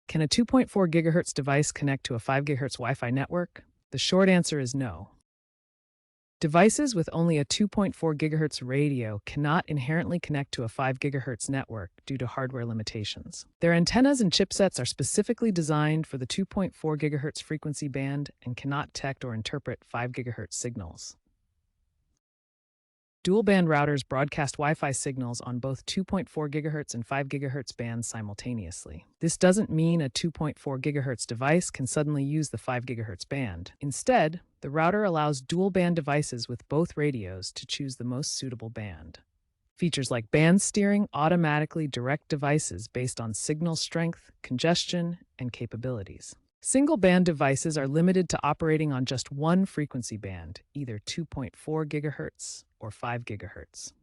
Can a 2.4 GHz device connect to a 5 GHz Wi-Fi network? The short answer is no. Devices with only a 2.4 GHz radio cannot inherently connect to a 5 GHz network due to hardware limitations. Their antennas and chipsets are specifically designed for the 2.4 GHz frequency band and cannot detect or interpret 5 GHz signals. Dual-band routers broadcast Wi-Fi signals on both 2.4 GHz and 5 GHz bands simultaneously. This doesn't mean a 2.4 GHz device can suddenly use the 5 GHz band. Instead, the router allows dual-band devices with both radios to choose the most suitable band. Features like band steering automatically direct devices based on signal strength, congestion, and capabilities. Single-band devices are limited to operating on just one frequency band, either 2.4 GHz or 5 GHz.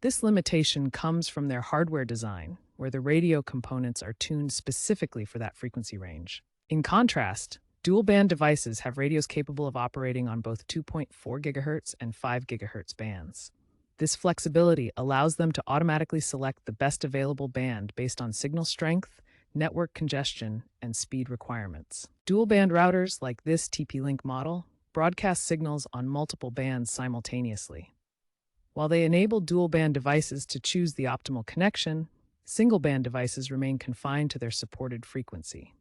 This limitation comes from their hardware design, where the radio components are tuned specifically for that frequency range. In contrast, dual-band devices have radios capable of operating on both 2.4 GHz and 5 GHz bands. This flexibility allows them to automatically select the best available band based on signal strength, network congestion, and speed requirements. Dual-band routers like this TP-Link model broadcast signals on multiple bands simultaneously. While they enable dual-band devices to choose the optimal connection, single-band devices remain confined to their supported frequency.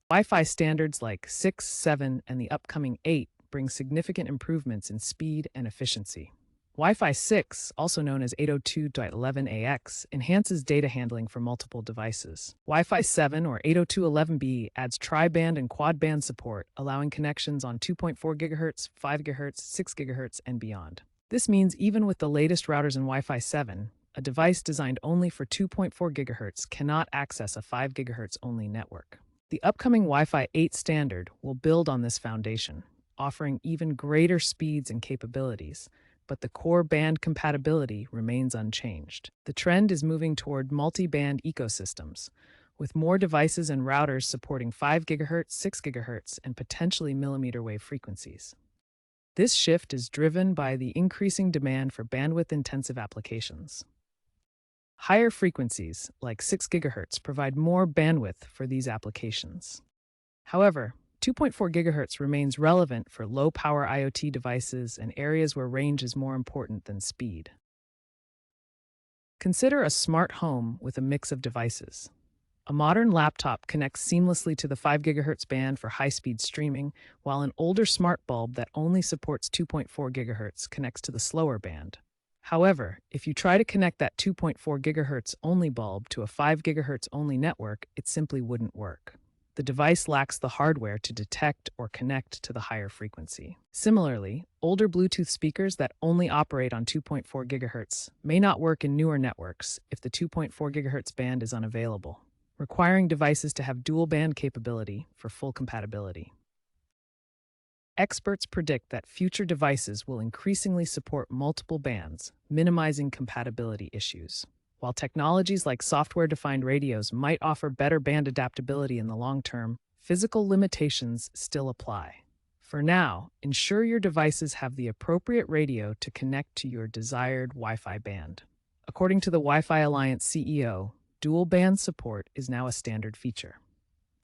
Wi-Fi standards like 6, 7, and the upcoming 8 bring significant improvements in speed and efficiency. Wi-Fi 6, also known as 802.11ax, enhances data handling for multiple devices. Wi-Fi 7 or 802.11b adds tri-band and quad-band support, allowing connections on 2.4 GHz, 5 GHz, 6 GHz, and beyond. This means even with the latest routers in Wi-Fi 7, a device designed only for 2.4 GHz cannot access a 5 GHz only network. The upcoming Wi-Fi 8 standard will build on this foundation, offering even greater speeds and capabilities, but the core band compatibility remains unchanged. The trend is moving toward multi-band ecosystems, with more devices and routers supporting 5 GHz, 6 GHz, and potentially millimeter wave frequencies. This shift is driven by the increasing demand for bandwidth-intensive applications. Higher frequencies, like 6 GHz, provide more bandwidth for these applications. However, 2.4 GHz remains relevant for low-power IoT devices and areas where range is more important than speed. Consider a smart home with a mix of devices. A modern laptop connects seamlessly to the 5 GHz band for high-speed streaming, while an older smart bulb that only supports 2.4 GHz connects to the slower band. However, if you try to connect that 2.4 GHz only bulb to a 5 GHz only network, it simply wouldn't work. The device lacks the hardware to detect or connect to the higher frequency. Similarly, older Bluetooth speakers that only operate on 2.4 GHz may not work in newer networks if the 2.4 GHz band is unavailable, requiring devices to have dual band capability for full compatibility. Experts predict that future devices will increasingly support multiple bands, minimizing compatibility issues. While technologies like software-defined radios might offer better band adaptability in the long term, physical limitations still apply. For now, ensure your devices have the appropriate radio to connect to your desired Wi-Fi band. According to the Wi-Fi Alliance CEO, dual band support is now a standard feature.